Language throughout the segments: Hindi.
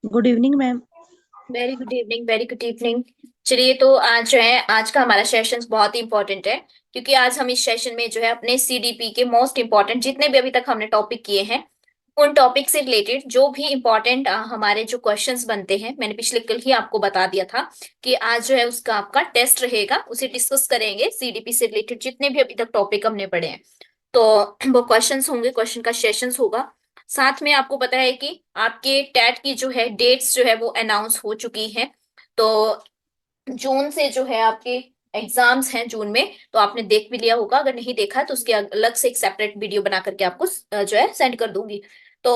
Good evening ma'am. Very good evening, very good evening. चलिए, तो आज जो है आज का हमारा सेशन बहुत ही इंपॉर्टेंट है, क्योंकि आज हम इस सेशन में जो है अपने सीडीपी के मोस्ट इंपॉर्टेंट जितने भी अभी तक हमने टॉपिक किए हैं उन टॉपिक से रिलेटेड जो भी इंपॉर्टेंट हमारे जो क्वेश्चंस बनते हैं, मैंने पिछले कल ही आपको बता दिया था कि आज जो है उसका आपका टेस्ट रहेगा, उसे डिस्कस करेंगे। सीडीपी से रिलेटेड जितने भी अभी तक टॉपिक हमने पढ़े हैं, तो वो क्वेश्चंस होंगे, क्वेश्चन का सेशंस होगा। साथ में आपको पता है कि आपके टेट की जो है डेट्स जो है वो अनाउंस हो चुकी हैं। तो जून से जो है आपके एग्जाम्स हैं जून में, तो आपने देख भी लिया होगा। अगर नहीं देखा है तो उसके अलग से एक सेपरेट वीडियो बना करके आपको जो है सेंड कर दूंगी। तो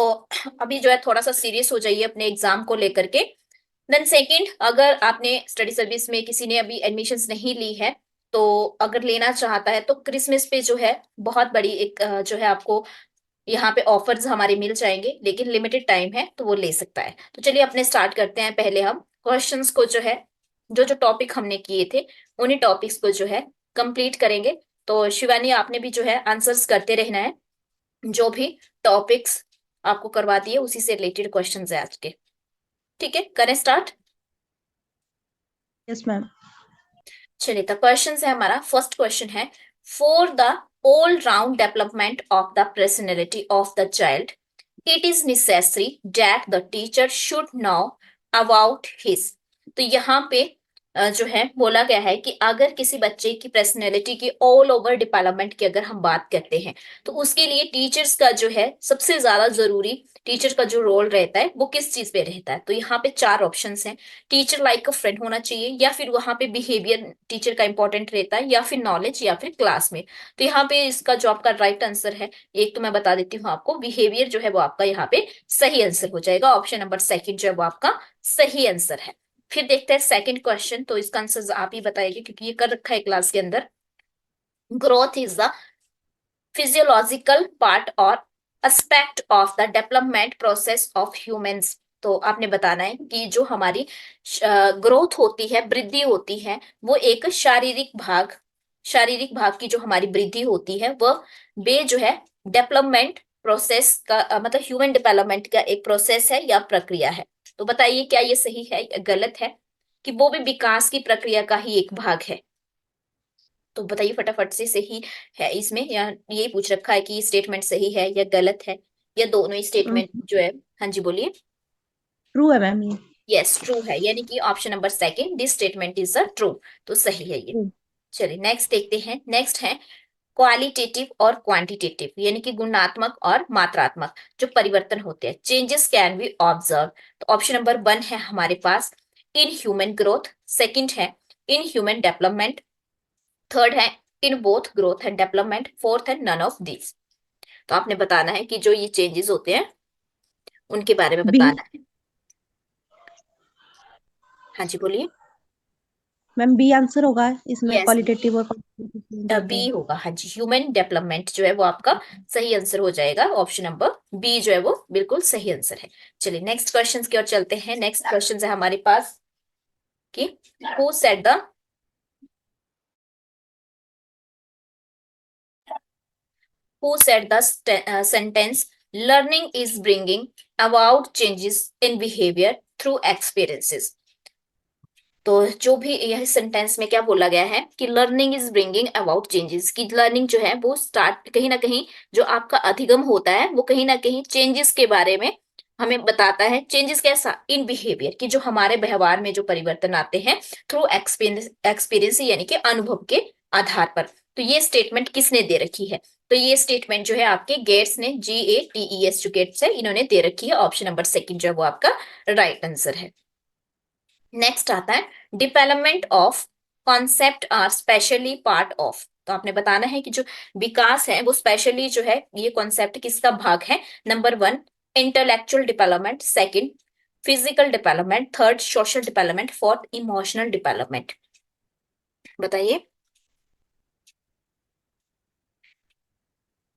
अभी जो है थोड़ा सा सीरियस हो जाइए अपने एग्जाम को लेकर के। देन सेकंड, अगर आपने स्टडी सर्विस में किसी ने अभी एडमिशन्स नहीं ली है, तो अगर लेना चाहता है तो क्रिसमस पे जो है बहुत बड़ी एक जो है आपको यहाँ पे ऑफर्स हमारे मिल जाएंगे, लेकिन लिमिटेड टाइम है तो वो ले सकता है। तो चलिए अपने स्टार्ट करते हैं। पहले हम क्वेश्चंस को जो है जो जो टॉपिक हमने किए थे उन्हीं टॉपिक्स को जो है कंप्लीट करेंगे। तो शिवानी, आपने भी जो है आंसर्स करते रहना है। जो भी टॉपिक्स आपको करवा दिए उसी से रिलेटेड क्वेश्चंस है आज के। ठीक है, करें स्टार्ट। Yes ma'am. चलिए, तो क्वेश्चन है हमारा। फर्स्ट क्वेश्चन है, for the all round development of the personality of the child it is necessary that the teacher should know about his. तो यहाँ पे जो है बोला गया है कि अगर किसी बच्चे की पर्सनैलिटी की ऑल ओवर डेवलपमेंट की अगर हम बात करते हैं, तो उसके लिए टीचर्स का जो है सबसे ज्यादा जरूरी, टीचर का जो रोल रहता है वो किस चीज पे रहता है। तो यहाँ पे चार ऑप्शंस हैं। टीचर लाइक अ फ्रेंड होना चाहिए, या फिर वहां पे बिहेवियर टीचर का इंपॉर्टेंट रहता है, या फिर नॉलेज, या फिर क्लास में। तो यहाँ पे इसका जो आपका राइट आंसर है, एक तो मैं बता देती हूँ आपको, बिहेवियर जो है वो आपका यहाँ पे सही आंसर हो जाएगा। ऑप्शन नंबर सेकंड जो है वो आपका सही आंसर है। फिर देखते हैं सेकंड क्वेश्चन। तो इसका आंसर आप ही बताइए, क्योंकि ये कर रखा है क्लास के अंदर। Growth is the physiological part और aspect of the development process of humans. तो आपने बताना है कि जो हमारी ग्रोथ होती है, वृद्धि होती है, वो एक शारीरिक भाग की जो हमारी वृद्धि होती है वह बे जो है डेवलपमेंट प्रोसेस का मतलब ह्यूमन डेवलपमेंट का एक प्रोसेस है या प्रक्रिया है। तो बताइए क्या ये सही है या गलत है, कि वो भी विकास की प्रक्रिया का ही एक भाग है। तो बताइए फटाफट से, सही है इसमें, या यही पूछ रखा है कि स्टेटमेंट सही है या गलत है, या दोनों ही स्टेटमेंट जो है। हाँ जी, बोलिए। ट्रू है मैम ये। यस, ट्रू है, यानी कि option number second, this statement is a true. तो सही है ये। True। चलिए नेक्स्ट देखते हैं। नेक्स्ट है क्वालिटेटिव और क्वांटिटेटिव, यानी कि गुणात्मक और मात्रात्मक जो परिवर्तन होते हैं, चेंजेस कैन बी ऑब्जर्व। तो ऑप्शन नंबर वन है हमारे पास इन ह्यूमन ग्रोथ, सेकंड है इन ह्यूमन डेवलपमेंट, थर्ड है in both growth and development, fourth है नन ऑफ दिस। तो आपने बताना है कि जो ये चेंजेस होते हैं उनके बारे में बी। बताना है। हाँ जी, बोलिए। मैम बी आंसर होगा इसमें, यस, क्वालिटेटिव और quantitative होते बी हैं। होगा। हाँ जी, ह्यूमन डेवलपमेंट जो है वो आपका सही आंसर हो जाएगा। ऑप्शन नंबर बी जो है वो बिल्कुल सही आंसर है। चलिए नेक्स्ट क्वेश्चन की ओर चलते हैं। नेक्स्ट क्वेश्चन है हमारे पास कि who said the who said the sentence learning is bringing about changes in behaviour through experiences. तो जो भी यह सेंटेंस में क्या बोला गया है कि learning is bringing about changes, की लर्निंग जो है वो स्टार्ट कहीं ना कहीं, जो आपका अधिगम होता है वो कहीं ना कहीं चेंजेस के बारे में हमें बताता है। चेंजेस कैसा, इन बिहेवियर की, जो हमारे व्यवहार में जो परिवर्तन आते हैं थ्रू एक्सपीरियंस, यानी कि अनुभव के आधार पर। तो ये स्टेटमेंट किसने दे रखी है? तो ये स्टेटमेंट जो है आपके गेट्स ने, GATES जो गेट्स है इन्होंने दे रखी है। ऑप्शन नंबर सेकंड जो है वो आपका राइट आंसर है। नेक्स्ट आता है development of concept are specially part of. तो आपने बताना है कि जो विकास है वो स्पेशली जो है ये कॉन्सेप्ट किसका भाग है। Number one intellectual development, second physical development, third social development, fourth emotional development. बताइए।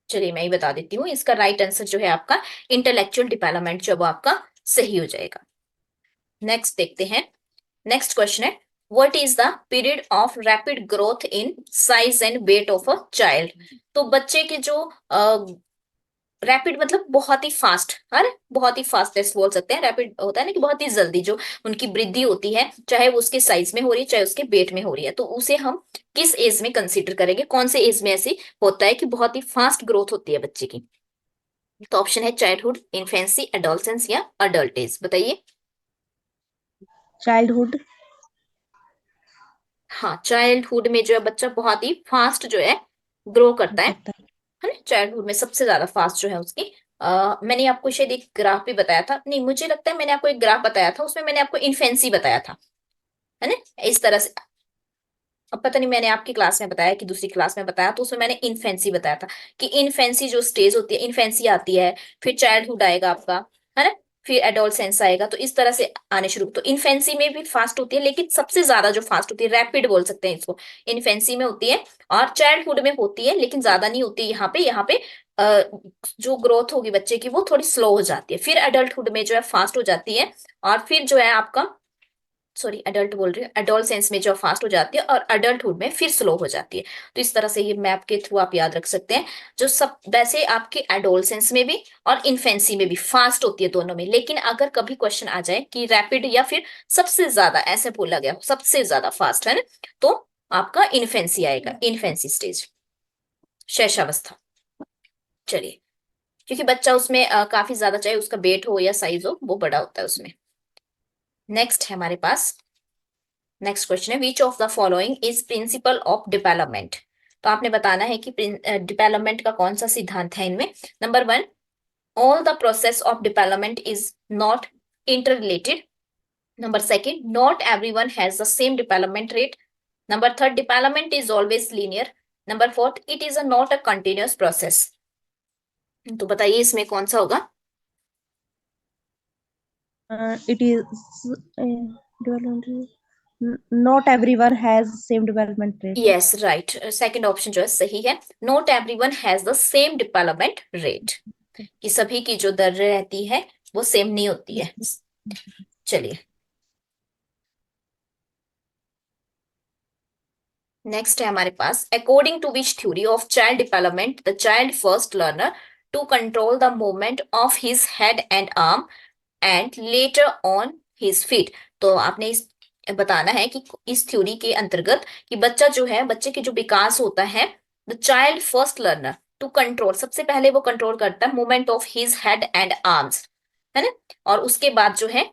चलिए मैं ही बता देती हूँ, इसका राइट आंसर जो है आपका इंटेलेक्चुअल डेवलपमेंट जो वो आपका सही हो जाएगा। नेक्स्ट देखते हैं। नेक्स्ट क्वेश्चन है, what is the period of rapid growth in size and weight of a child. तो बच्चे के जो रैपिड मतलब बहुत ही फास्ट, है ना, बहुत ही फास्टेस्ट बोल सकते हैं। रैपिड होता है ना कि बहुत ही जल्दी जो उनकी वृद्धि होती है, चाहे वो उसके साइज में हो रही है चाहे उसके वेट में हो रही है, तो उसे हम किस एज में कंसीडर करेंगे, कौन से एज में ऐसी होता है कि बहुत ही फास्ट ग्रोथ होती है बच्चे की। तो ऑप्शन है चाइल्डहुड, इन्फेंसी, एडोलसेंस या अडल्ट एज, बताइए। चाइल्डहुड। हाँ, चाइल्डहुड में जो है बच्चा बहुत ही फास्ट जो है ग्रो करता करता है ना, चाइल्डहुड में सबसे ज्यादा फास्ट जो है उसकी। मैंने आपको शायद एक ग्राफ भी बताया था, नहीं मुझे लगता है मैंने आपको एक ग्राफ बताया था, उसमें मैंने आपको इन्फेंसी बताया था, है ना, इस तरह से। अब पता नहीं मैंने आपकी क्लास में बताया कि दूसरी क्लास में बताया, तो उसमें मैंने इन्फेंसी बताया था कि इन्फेंसी जो स्टेज होती है, इन्फेंसी आती है, फिर चाइल्डहुड आएगा आपका, है ना, फिर एडोलसेंस आएगा, तो इस तरह से आने शुरू। तो इन्फेंसी में भी फास्ट होती है, लेकिन सबसे ज्यादा जो फास्ट होती है, रैपिड बोल सकते हैं इसको, इन्फेंसी में होती है। और चाइल्डहुड में होती है लेकिन ज्यादा नहीं होती, यहाँ पे जो ग्रोथ होगी बच्चे की वो थोड़ी स्लो हो जाती है, फिर एडल्टहुड में जो है फास्ट हो जाती है, और फिर जो है आपका, सॉरी एडल्ट बोल रही हूँ, एडोलसेंस में जो फास्ट हो जाती है और अडल्टहुड में फिर स्लो हो जाती है। तो इस तरह से ये मैप के थ्रू आप याद रख सकते हैं। जो सब वैसे आपके एडोलसेंस में भी और इन्फेंसी में भी फास्ट होती है दोनों में, लेकिन अगर कभी क्वेश्चन आ जाए कि रैपिड या फिर सबसे ज्यादा ऐसे बोला गया हो सबसे ज्यादा फास्ट, है ना, तो आपका इन्फेंसी आएगा, इन्फेंसी स्टेज, शैशवावस्था। चलिए, क्योंकि बच्चा उसमें काफी ज्यादा, चाहे उसका वेट हो या साइज हो, वो बड़ा होता है उसमें। नेक्स्ट है हमारे पास, नेक्स्ट क्वेश्चन है which of the following is principle of development. तो आपने बताना है कि डेवलपमेंट का कौन सा सिद्धांत है इनमें। Number one, all the process of development is not inter related. Number second, not everyone has the same development rate. Number third, development is always linear. Number fourth, it is a not a continuous process. तो बताइए इसमें कौन सा होगा। It is development, not everyone has same development rate. Yes right, second option जो है सही है, not everyone has the same development rate, कि सभी की जो दर रहती है वो सेम नहीं होती है। चलिए, नेक्स्ट है हमारे पास, according to which theory of child development the child first learner to control the movement of his head and arm and later on his feet. तो आपने इस बताना है कि इस थ्योरी के अंतर्गत कि बच्चा जो है, बच्चे की जो विकास होता है, the child first learner to control, सबसे पहले वो कंट्रोल करता है movement of his head and arms, है ना, और उसके बाद जो है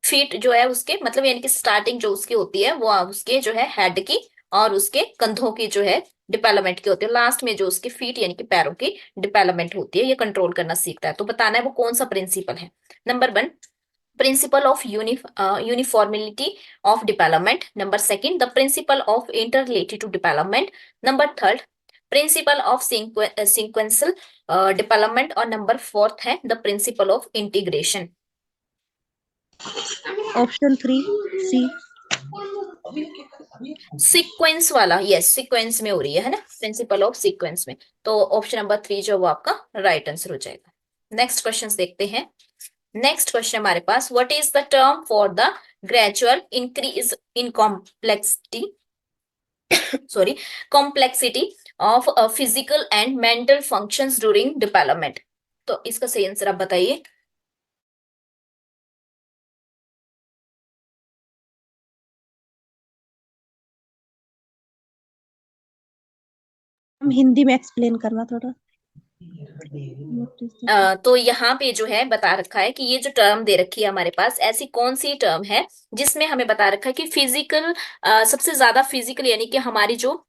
फीट जो है उसके, मतलब यानी कि स्टार्टिंग जो उसकी होती है वो उसके जो है हेड की और उसके कंधों की जो है डेवलपमेंट की होती है, लास्ट में जो उसके फीट यानी कि पैरों की डेवलपमेंट होती है, ये कंट्रोल करना सीखता है। तो बताना है वो कौन सा प्रिंसिपल है। Number one, principle of uniformity of development. Number second, the principle of interrelated to development. Number third, principle of sequential development, और नंबर फोर्थ है the principle of integration. Option 3 C. Sequence वाला, यस सीक्वेंस में हो रही है ना, प्रिंसिपल ऑफ सीक्वेंस में, तो ऑप्शन नंबर 3 जो वो आपका राइट आंसर हो जाएगा। नेक्स्ट क्वेश्चन देखते हैं। नेक्स्ट क्वेश्चन हमारे पास, what is the term for the gradual increase in complexity, sorry, complexity of physical and mental functions during development. तो इसका सही आंसर आप बताइए। हम हिंदी में एक्सप्लेन करना थोड़ा। तो यहाँ पे जो है बता रखा है कि ये जो टर्म दे रखी है हमारे पास, ऐसी कौन सी टर्म है जिसमें हमें बता रखा है कि फिजिकल, सबसे ज्यादा फिजिकल यानी कि हमारी जो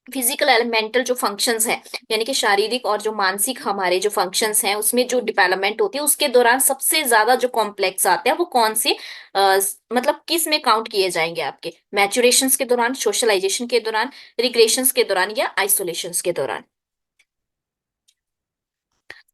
फिजिकल एलिमेंटल जो फंक्शंस हैं, यानी कि शारीरिक और जो मानसिक हमारे जो फंक्शंस हैं उसमें जो डेवलपमेंट होती है उसके दौरान सबसे ज्यादा जो कॉम्प्लेक्स आते हैं वो कौन से, मतलब किस में काउंट किए जाएंगे आपके, मैच्योरेशंस के दौरान, सोशलाइजेशन के दौरान, रिग्रेशंस के दौरान या आइसोलेशंस के दौरान।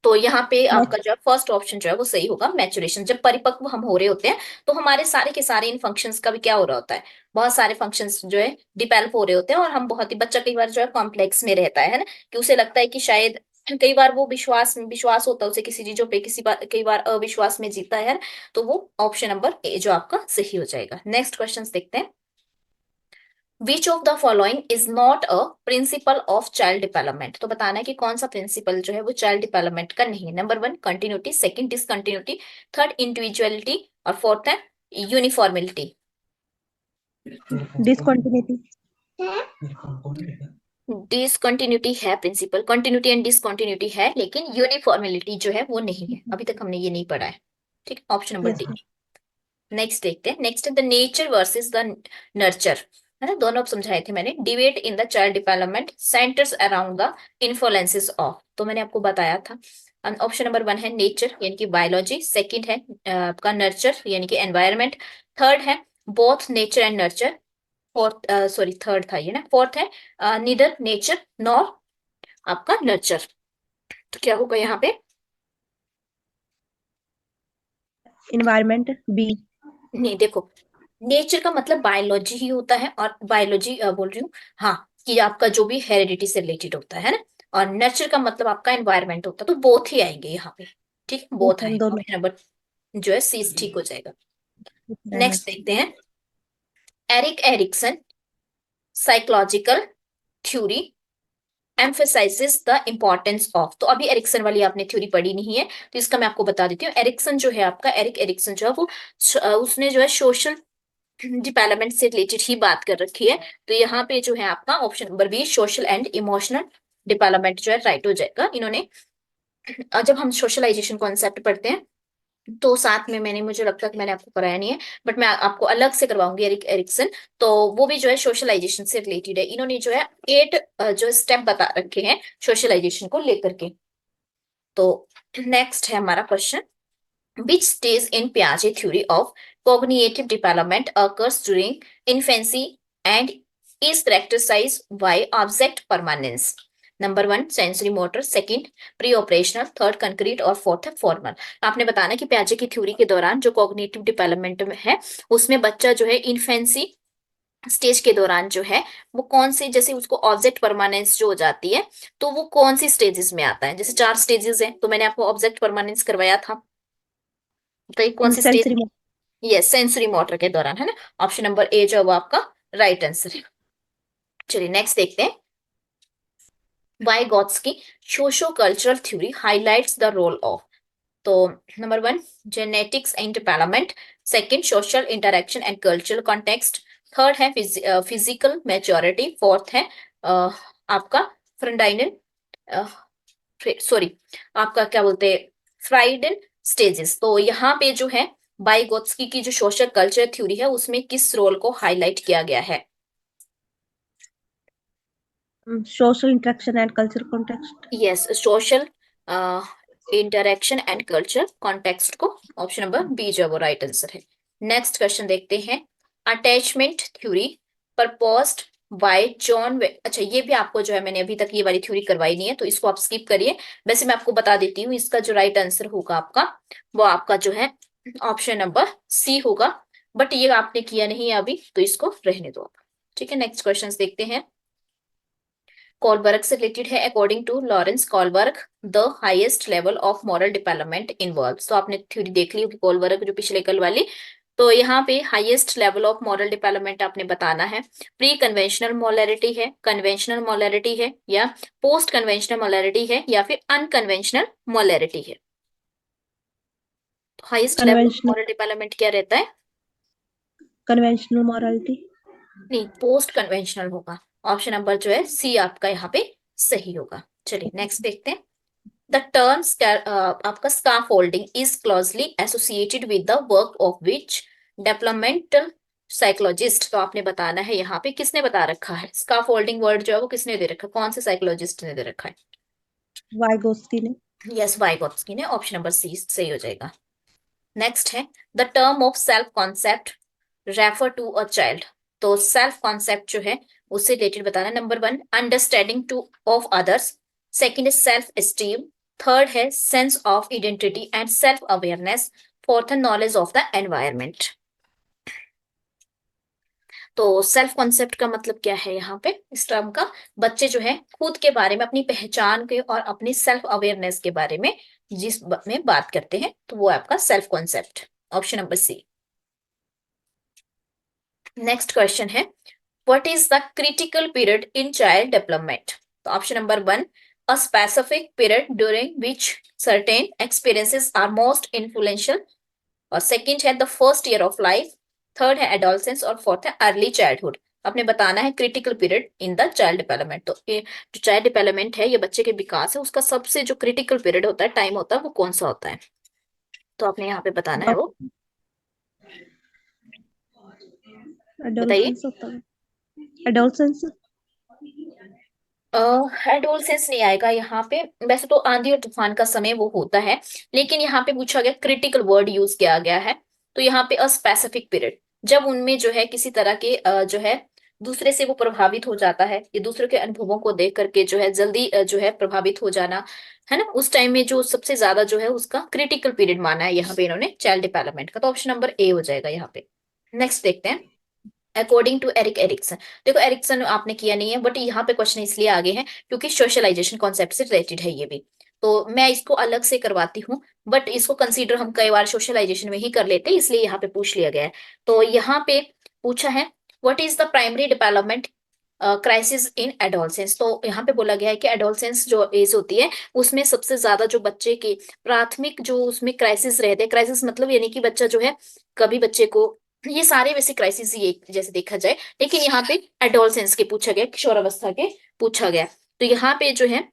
तो यहाँ पे आपका जो है फर्स्ट ऑप्शन जो है वो सही होगा, मैच्योरेशन। जब परिपक्व हम हो रहे होते हैं तो हमारे सारे के सारे इन फंक्शंस का भी क्या हो रहा होता है, बहुत सारे फंक्शंस जो है डिवेलप हो रहे होते हैं, और हम बहुत ही, बच्चा कई बार जो है कॉम्प्लेक्स में रहता है ना, कि उसे लगता है कि शायद कई बार वो विश्वास विश्वास होता है उसे किसी चीजों पे, किसी बार कई बार अविश्वास में जीता है ना? तो वो ऑप्शन नंबर ए जो आपका सही हो जाएगा। नेक्स्ट क्वेश्चन देखते हैं। Which of the following is not a principle of child development. तो बताना है कि कौन सा प्रिंसिपल जो है वो चाइल्ड डेवलपमेंट का नहीं है। Number 1 continuity, second discontinuity, third individuality और फोर्थ है यूनिफॉर्मिलिटी। डिसकंटिन्यूटी। डिसकंटिन्यूटी है प्रिंसिपल, कंटिन्यूटी एंड डिसकंटिन्यूटी है, लेकिन यूनिफॉर्मिलिटी जो है वो नहीं है। अभी तक हमने ये नहीं पढ़ा है। ठीक, option number yes D. Ma'am. Next देखते हैं। नेक्स्ट है the nature versus the nurture, है ना, दोनों अब समझाए थे मैंने। Debate in the child development centres around the influences of, तो मैंने आपको बताया था। ऑप्शन नंबर 1 है नेचर यानी कि बायोलॉजी, सेकंड है आपका नर्चर यानी कि एनवायरनमेंट, थर्ड है both nature and nurture, fourth sorry third था ये ना, फोर्थ है नीदर नेचर नॉर आपका नर्चर। तो क्या होगा यहाँ पे? Environment B. नहीं देखो, नेचर का मतलब बायोलॉजी ही होता है, और बायोलॉजी बोल रही हूँ हाँ, कि आपका जो भी हेरिडिटी से रिलेटेड होता है ना, और नर्चर का मतलब आपका एनवायरनमेंट होता है, तो बोथ ही आएंगे यहाँ पे। ठीक, यस बोथ मैम, आएंगे। दोनों। ऑप्शन नंबर जो है सी ठीक हो जाएगा। नेक्स्ट देखते हैं। Erik Erikson psychological theory emphasizes the importance of, तो अभी एरिक्सन वाली आपने थ्योरी पढ़ी नहीं है, तो इसका मैं आपको बता देती हूँ। एरिक्सन जो है आपका, एरिक एरिक्सन जो है वो उसने जो है सोशल डेवलपमेंट से रिलेटेड ही बात कर रखी है। तो यहाँ पे जो है आपका option number B social and emotional development जो है राइट हो जाएगा। इन्होंने जब हम सोशलाइजेशन कॉन्सेप्ट पढ़ते हैं तो साथ में मैंने, मुझे लगता है कि मैंने आपको कराया नहीं है, बट मैं आपको अलग से करवाऊंगी एरिक एरिक्सन। तो वो भी जो है सोशलाइजेशन से रिलेटेड है। इन्होंने जो है 8 जो स्टेप बता रखे हैं सोशलाइजेशन को लेकर के। तो नेक्स्ट है हमारा question, which stage in Piaget theory of cognitive development occurs during infancy and is characterized by object permanence? Number 1 sensory motor, second pre operational, third concrete और फोर्थ है फॉर्मल। आपने बताना कि पियाजे की थ्योरी के दौरान जो कॉग्निटिव डेवलपमेंट में है, उसमें बच्चा जो है इन्फेंसी स्टेज के दौरान जो है वो कौन सी, जैसे उसको ऑब्जेक्ट परमानेंस जो हो जाती है, तो वो कौन सी स्टेजेस में आता है। जैसे 4 स्टेजेस हैं, तो मैंने आपको ऑब्जेक्ट परमानेंस करवाया था, तो ये कौन सी stage? Sensory. Yes, sensory motor के दौरान, है ना। ऑप्शन नंबर ए जो है वो आपका राइट आंसर है। चलिए नेक्स्ट देखते हैं। Vygotsky socio cultural theory highlights the role of, तो number 1 genetics and development, second social interaction and cultural context, third है फिजिकल मैच्योरिटी, फोर्थ है आपका फ्रंडाइनल सॉरी आपका क्या बोलते हैं फ्राइडन स्टेजेस। तो यहाँ पे जो है बाइगोत्स्की की जो सोशल कल्चर थ्योरी है उसमें किस रोल को हाईलाइट किया गया है? Social interaction and culture context. Yes, social interaction and culture context को ऑप्शन नंबर बी जो है वो राइट आंसर है। नेक्स्ट क्वेश्चन देखते हैं। Attachment theory proposed by John, अच्छा ये भी आपको जो है, मैंने अभी तक ये वाली थ्योरी करवाई नहीं है, तो इसको आप स्किप करिए। वैसे मैं आपको बता देती हूँ, इसका जो राइट आंसर होगा आपका, वो आपका जो है ऑप्शन नंबर सी होगा, बट ये आपने किया नहीं है अभी, तो इसको रहने दो आप। ठीक है, नेक्स्ट क्वेश्चन देखते हैं। कॉलबर्ग से रिलेटेड है। According to Lawrence Kohlberg the highest level of moral development involve, तो आपने थ्योरी देख ली होगी कॉलबर्ग जो पिछले कल वाली। तो यहाँ पे highest level of moral development आपने बताना है। प्री कन्वेंशनल मोलरिटी है, कन्वेंशनल मोलरिटी है, या पोस्ट कन्वेंशनल मोलरिटी है, या फिर अनकन्वेंशनल मोलरिटी है। तो highest level of conventional. Moral development क्या रहता है? Conventional morality. नहीं, पोस्ट कन्वेंशनल होगा। ऑप्शन नंबर जो है सी आपका यहाँ पे सही होगा। चलिए नेक्स्ट देखते हैं। The term आपका scaffolding is closely associated with the work of which developmental psychologist, तो आपने बताना है यहाँ पे किसने बता रखा है। scaffolding वर्ड जो है वो किसने दे रखा है, कौन से साइकोलॉजिस्ट ने दे रखा है? वाइगोस्की ने। यस, वाइगोत्स्की ने। ऑप्शन नंबर सी सही हो जाएगा। नेक्स्ट है the term of self concept refer to a child, तो सेल्फ कॉन्सेप्ट जो है उससे रिलेटेड बताना। Number 1 understanding to of others, second है सेल्फ एस्टीम, थर्ड है sense of identity and self awareness, fourth है नॉलेज ऑफ द एनवायरनमेंट। तो सेल्फ कॉन्सेप्ट का मतलब क्या है यहाँ पे इस टर्म का? बच्चे जो है खुद के बारे में, अपनी पहचान के और अपनी सेल्फ अवेयरनेस के बारे में में बात करते हैं, तो वो आपका self concept. Option number C. Next question है what is the critical period in child development? तो option number 1, a specific period during which certain experiences are most influential, और सेकंड है the first year of life, third है एडोलसेंस, और फोर्थ है अर्ली चाइल्डहुड। आपने बताना है critical period in the child development. तो ये जो चाइल्ड डेवलपमेंट है, ये बच्चे के विकास है, उसका सबसे जो क्रिटिकल पीरियड होता है, टाइम होता है, वो कौन सा होता है? तो आपने यहाँ पे बताना है वो, बताइए। एडोलसेंस होता है। एडोलसेंस। एडोलसेंस नहीं आएगा यहाँ पे। वैसे तो आंधी और तूफान का समय वो होता है, लेकिन यहाँ पे पूछा गया, क्रिटिकल वर्ड यूज किया गया है, तो यहाँ पे अ स्पेसिफिक पीरियड, जब उनमें जो है किसी तरह के जो है दूसरे से वो प्रभावित हो जाता है, ये दूसरे के अनुभवों को देख करके जो है जल्दी जो है प्रभावित हो जाना, है ना, उस टाइम में जो सबसे ज्यादा जो है उसका क्रिटिकल पीरियड माना है यहाँ पे इन्होंने चाइल्ड डेवलपमेंट का। तो ऑप्शन नंबर ए हो जाएगा यहाँ पे। नेक्स्ट देखते हैं, अकॉर्डिंग टू एरिक एरिक्सन। देखो एरिक्सन आपने किया नहीं है, बट यहाँ पे क्वेश्चन इसलिए आगे हैं क्योंकि सोशलाइजेशन कॉन्सेप्ट से रिलेटेड है ये भी, तो मैं इसको अलग से करवाती हूँ, बट इसको कंसीडर हम कई बार सोशलाइजेशन में ही कर लेते हैं, इसलिए यहाँ पे पूछ लिया गया है। तो यहाँ पे पूछा है, what is the primary development crisis in adolescence. तो यहाँ पे बोला गया है कि एडोलसेंस जो एज होती है, उसमें सबसे ज्यादा जो बच्चे के प्राथमिक जो उसमें क्राइसिस रहते हैं, क्राइसिस मतलब यानी कि बच्चा जो है, कभी बच्चे को, ये सारे वैसे क्राइसिस ही एक जैसे देखा जाए, लेकिन यहाँ पे एडोलसेंस के पूछा गया, किशोरावस्था के पूछा गया। तो यहाँ पे जो है,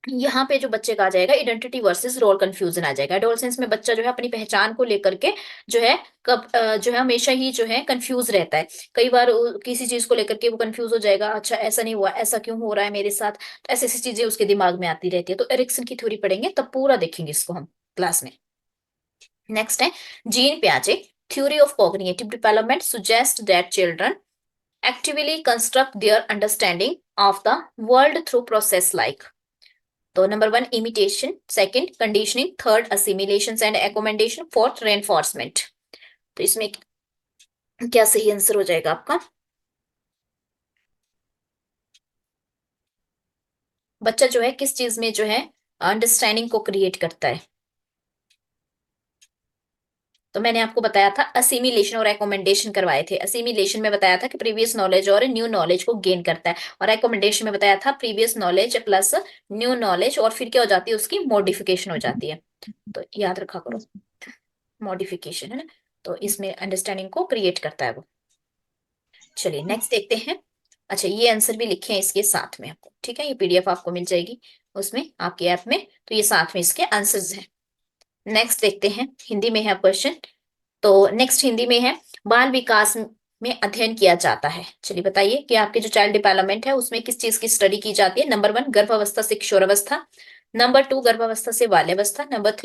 यहाँ पे जो बच्चे का आ जाएगा आइडेंटिटी वर्सेस रोल कंफ्यूजन आ जाएगा। एडोलसेंस में बच्चा जो है अपनी पहचान को लेकर के जो है कब जो है हमेशा ही जो है कंफ्यूज रहता है, कई बार किसी चीज को लेकर के वो कंफ्यूज हो जाएगा, अच्छा ऐसा नहीं हुआ, ऐसा क्यों हो रहा है मेरे साथ, तो ऐसी ऐसी चीजें उसके दिमाग में आती रहती है। तो एरिक्सन की थ्योरी पढ़ेंगे तब पूरा देखेंगे इसको हम क्लास में। नेक्स्ट है जीन पियाजे, theory of cognitive development suggest that children actively construct their understanding of the world through process like। तो number 1 imitation, second conditioning, third assimilation and accommodation, fourth reinforcement. तो इसमें क्या सही आंसर हो जाएगा आपका? बच्चा जो है किस चीज में जो है अंडरस्टैंडिंग को क्रिएट करता है? तो मैंने आपको बताया था असिमिलेशन और एकोमेंडेशन करवाए थे। असिमिलेशन में बताया था कि प्रीवियस नॉलेज और न्यू नॉलेज को गेन करता है, और एकोमेंडेशन में बताया था previous knowledge plus new knowledge, और फिर क्या हो जाती है उसकी मॉडिफिकेशन हो जाती है। तो याद रखा करो, मॉडिफिकेशन है ना, तो इसमें अंडरस्टैंडिंग को क्रिएट करता है वो। चलिए नेक्स्ट देखते हैं। अच्छा ये आंसर भी लिखे हैं इसके साथ में आपको, ठीक है, ये पीडीएफ आपको मिल जाएगी उसमें आपकी ऐप में, तो ये साथ में इसके आंसर्स हैं। नेक्स्ट देखते हैं, हिंदी में है क्वेश्चन। तो नेक्स्ट हिंदी में है, बाल विकास में अध्ययन किया जाता है। चलिए बताइए कि आपके जो चाइल्ड डेवलपमेंट है उसमें किस चीज की स्टडी की जाती है? नंबर 1 गर्भावस्था से किशोरावस्था, नंबर 2 गर्भावस्था से बाल्यावस्था, नंबर 3